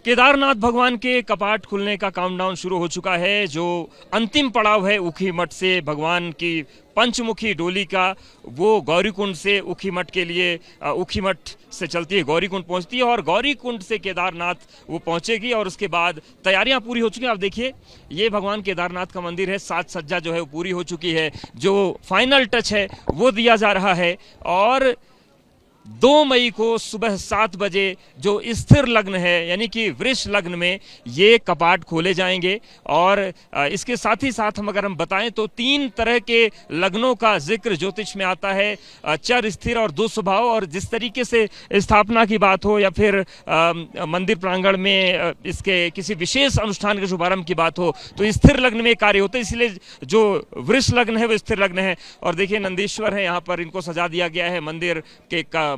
केदारनाथ भगवान के कपाट खुलने का काउंटडाउन शुरू हो चुका है। जो अंतिम पड़ाव है ऊखीमठ से भगवान की पंचमुखी डोली का, वो गौरीकुंड से ऊखीमठ के लिए, ऊखीमठ से चलती है गौरीकुंड पहुंचती है और गौरीकुंड से केदारनाथ वो पहुंचेगी और उसके बाद तैयारियां पूरी हो चुकी हैं। आप देखिए ये भगवान केदारनाथ का मंदिर है, साज सज्जा जो है वो पूरी हो चुकी है। जो फाइनल टच है वो दिया जा रहा है और 2 मई को सुबह 7 बजे जो स्थिर लग्न है यानी कि वृष लग्न में ये कपाट खोले जाएंगे। और इसके साथ ही साथ अगर हम बताएं तो 3 तरह के लग्नों का जिक्र ज्योतिष में आता है, चर, स्थिर और दुस्वभाव। और जिस तरीके से स्थापना की बात हो या फिर मंदिर प्रांगण में इसके किसी विशेष अनुष्ठान के शुभारंभ की बात हो तो स्थिर लग्न में कार्य होते हैं, इसलिए जो वृष लग्न है वो स्थिर लग्न है। और देखिए नंदीश्वर है यहाँ पर, इनको सजा दिया गया है।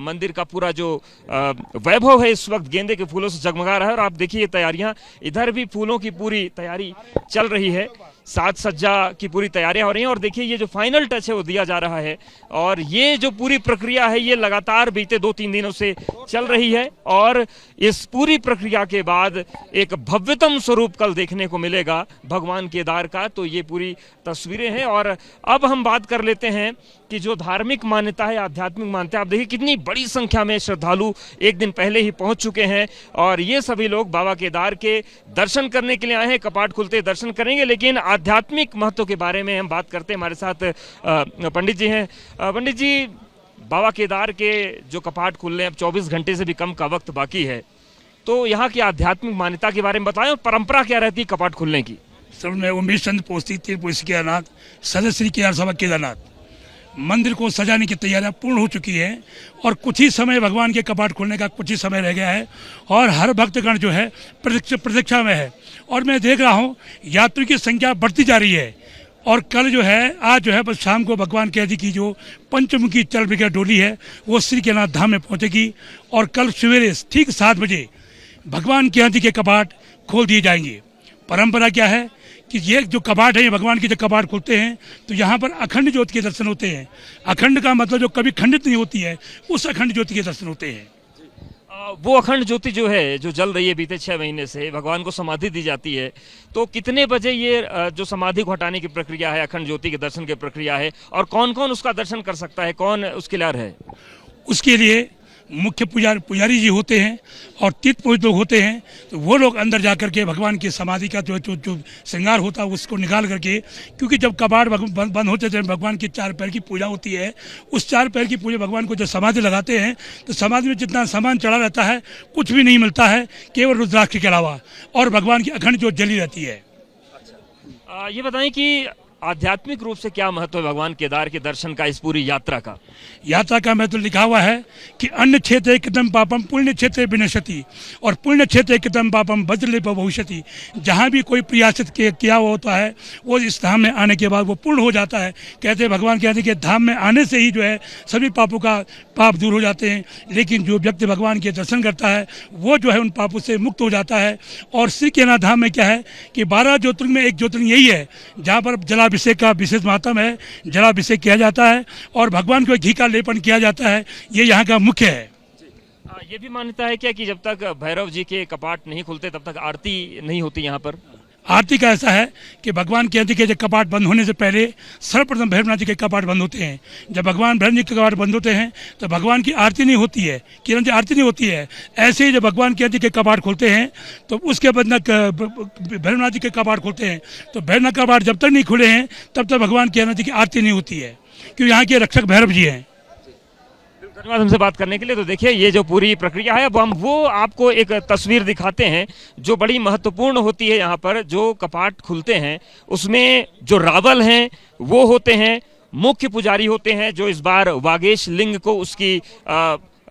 मंदिर का पूरा जो वैभव है इस वक्त गेंदे के फूलों से जगमगा रहा है। और आप देखिए तैयारियां, इधर भी फूलों की पूरी तैयारी चल रही है, साज सज्जा की पूरी तैयारियां हो रही हैं। और देखिए ये जो फाइनल टच है वो दिया जा रहा है और ये जो पूरी प्रक्रिया है ये लगातार बीते 2-3 दिनों से चल रही है। और इस पूरी प्रक्रिया के बाद एक भव्यतम स्वरूप कल देखने को मिलेगा भगवान केदार का। तो ये पूरी तस्वीरें हैं और अब हम बात कर लेते हैं कि जो धार्मिक मान्यता है, आध्यात्मिक मान्यता है, आप देखिए कितनी बड़ी संख्या में श्रद्धालु एक दिन पहले ही पहुंच चुके हैं और ये सभी लोग बाबा केदार के दर्शन करने के लिए आए हैं। कपाट खुलते दर्शन करेंगे, लेकिन आध्यात्मिक महत्व के बारे में हम बात करते हैं। हमारे साथ पंडित जी हैं। पंडित जी, बाबा केदार के जो कपाट खुलने अब 24 घंटे से भी कम का वक्त बाकी है, तो यहाँ की आध्यात्मिक मान्यता के बारे में बताएं और परंपरा क्या रहती है कपाट खुलने की। सर, मैं उमेश चंद पोस्ती केदारनाथ, सदस्य श्री केदार सभा केदारनाथ। मंदिर को सजाने की तैयारियां पूर्ण हो चुकी है और कुछ ही समय भगवान के कपाट खोलने का कुछ ही समय रह गया है और हर भक्तगण जो है प्रतीक्षा में है। और मैं देख रहा हूँ यात्रियों की संख्या बढ़ती जा रही है और कल जो है, आज जो है बस शाम को भगवान के की जो पंचमुखी चल बिका डोली है वो श्री केदारनाथ धाम में पहुँचेगी और कल सवेरे ठीक 7 बजे भगवान के के कपाट खोल दिए जाएंगे। परंपरा क्या है कि ये जो कपाट है, ये भगवान के जब कपाट खुलते हैं तो यहाँ पर अखंड ज्योति के दर्शन होते हैं। अखंड का मतलब जो कभी खंडित नहीं होती है, उस अखंड ज्योति के दर्शन होते हैं। वो अखंड ज्योति जो है, जो जल रही है बीते 6 महीने से, भगवान को समाधि दी जाती है, तो कितने बजे ये जो समाधि को हटाने की प्रक्रिया है, अखंड ज्योति के दर्शन की प्रक्रिया है और कौन कौन उसका दर्शन कर सकता है, कौन उसके लिए है? उसके लिए मुख्य पुजारी जी होते हैं और तीर्थ पुरोहित लोग होते हैं। तो वो लोग अंदर जा करके भगवान की समाधि का जो श्रृंगार होता है उसको निकाल करके, क्योंकि जब कपाट बंद होते थे भगवान की 4 पैर की पूजा होती है। उस 4 पैर की पूजा भगवान को जब समाधि लगाते हैं तो समाधि में जितना सामान चढ़ा रहता है कुछ भी नहीं मिलता है, केवल रुद्राक्ष के अलावा, और भगवान की अखंड ज्योत जली रहती है। ये बताएं कि आध्यात्मिक रूप से क्या महत्व है भगवान केदार के दर्शन का, इस पूरी यात्रा का? यात्रा का महत्व लिखा हुआ है कि अन्य क्षेत्र कृतम पापम पुण्य क्षेत्र विनश्यति और पुण्य क्षेत्र कृतम पापम वज्रलेप भविष्यति। जहाँ भी कोई प्रयासित किया हुआ होता है वो इस धाम में आने के बाद वो पूर्ण हो जाता है। कहते हैं भगवान कहते हैं कि धाम में आने से ही जो है सभी पापों का पाप दूर हो जाते हैं, लेकिन जो व्यक्ति भगवान के दर्शन करता है वो जो है उन पापों से मुक्त हो जाता है। और श्री केदारनाथ धाम में क्या है कि 12 ज्योतिर्लिंग में एक ज्योतिर्लिंग यही है जहाँ पर जलाभिषेक का विशेष महत्व है। जलाभिषेक किया जाता है और भगवान को घी का लेपन किया जाता है, ये यहाँ का मुख्य है। ये भी मान्यता है क्या कि जब तक भैरव जी के कपाट नहीं खुलते तब तक आरती नहीं होती यहाँ पर? आरती का ऐसा है कि भगवान के जब कपाट बंद होने से पहले सर्वप्रथम भैरवनाथ जी के कपाट बंद होते हैं। जब भगवान भैरव जी के कपाट बंद होते हैं तो भगवान की आरती नहीं होती है, किरण जी आरती नहीं होती है। ऐसे ही जब भगवान के कपाट खुलते हैं तो उसके बाद भैरवनाथ जी के कपाट खुलते हैं। तो भैरवनाथ कपाट जब तक नहीं खुले हैं तब तक भगवान जी की आरती नहीं होती है, क्योंकि यहाँ के रक्षक भैरव जी हैं। धन्यवाद हमसे बात करने के लिए। तो देखिए ये जो पूरी प्रक्रिया है, अब हम वो आपको एक तस्वीर दिखाते हैं जो बड़ी महत्वपूर्ण होती है। यहाँ पर जो कपाट खुलते हैं उसमें जो रावल हैं वो होते हैं, मुख्य पुजारी होते हैं, जो इस बार वागेश लिंग को उसकी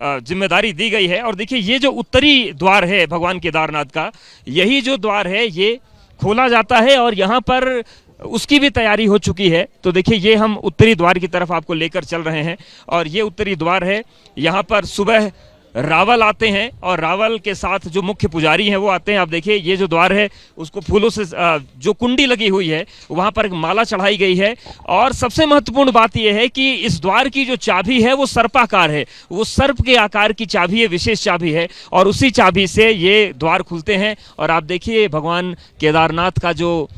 जिम्मेदारी दी गई है। और देखिए ये जो उत्तरी द्वार है भगवान केदारनाथ का, यही जो द्वार है ये खोला जाता है और यहाँ पर उसकी भी तैयारी हो चुकी है। तो देखिए ये हम उत्तरी द्वार की तरफ आपको लेकर चल रहे हैं और ये उत्तरी द्वार है। यहाँ पर सुबह रावल आते हैं और रावल के साथ जो मुख्य पुजारी हैं वो आते हैं। आप देखिए ये जो द्वार है उसको फूलों से जो कुंडी लगी हुई है वहाँ पर एक माला चढ़ाई गई है। और सबसे महत्वपूर्ण बात यह है कि इस द्वार की जो चाबी है वो सर्पाकार है, वो सर्प के आकार की चाबी है, विशेष चाबी है और उसी चाबी से ये द्वार खुलते हैं। और आप देखिए भगवान केदारनाथ का जो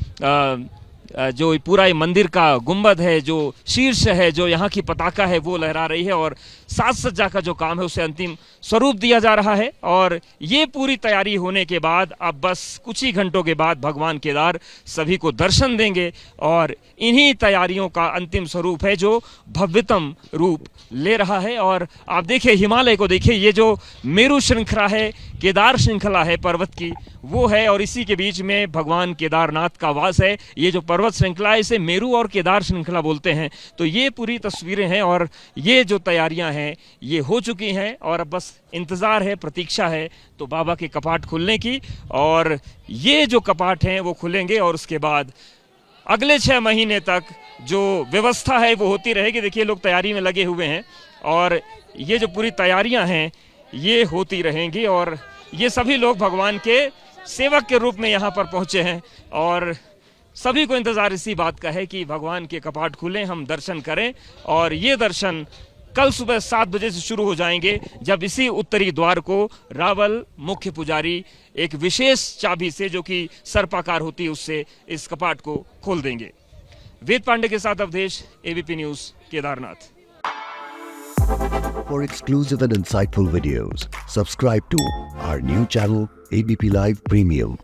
पूरा ये मंदिर का गुंबद है, जो शीर्ष है, जो यहाँ की पताका है वो लहरा रही है और साज सज्जा का जो काम है उसे अंतिम स्वरूप दिया जा रहा है। और ये पूरी तैयारी होने के बाद अब बस कुछ ही घंटों के बाद भगवान केदार सभी को दर्शन देंगे और इन्हीं तैयारियों का अंतिम स्वरूप है जो भव्यतम रूप ले रहा है। और आप देखिए हिमालय को देखिए, ये जो मेरु श्रृंखला है, केदार श्रृंखला है पर्वत की वो है और इसी के बीच में भगवान केदारनाथ का वास है। ये जो पर्वत श्रृंखला है इसे मेरु और केदार श्रृंखला बोलते हैं। तो ये पूरी तस्वीरें हैं और ये जो तैयारियां हैं ये हो चुकी हैं और अब बस इंतज़ार है, प्रतीक्षा है तो बाबा के कपाट खुलने की। और ये जो कपाट हैं वो खुलेंगे और उसके बाद अगले 6 महीने तक जो व्यवस्था है वो होती रहेगी। देखिए लोग तैयारी में लगे हुए हैं और ये जो पूरी तैयारियां हैं ये होती रहेंगी और ये सभी लोग भगवान के सेवक के रूप में यहाँ पर पहुँचे हैं और सभी को इंतज़ार इसी बात का है कि भगवान के कपाट खुलें, हम दर्शन करें। और ये दर्शन कल सुबह 7 बजे से शुरू हो जाएंगे जब इसी उत्तरी द्वार को रावल मुख्य पुजारी एक विशेष चाबी से जो कि सर्पाकार होती है उससे इस कपाट को खोल देंगे। वेद पांडे के साथ Awadhesh, ABP News, Kedarnath. For exclusive and insightful videos, subscribe to our new channel ABP Live Premium.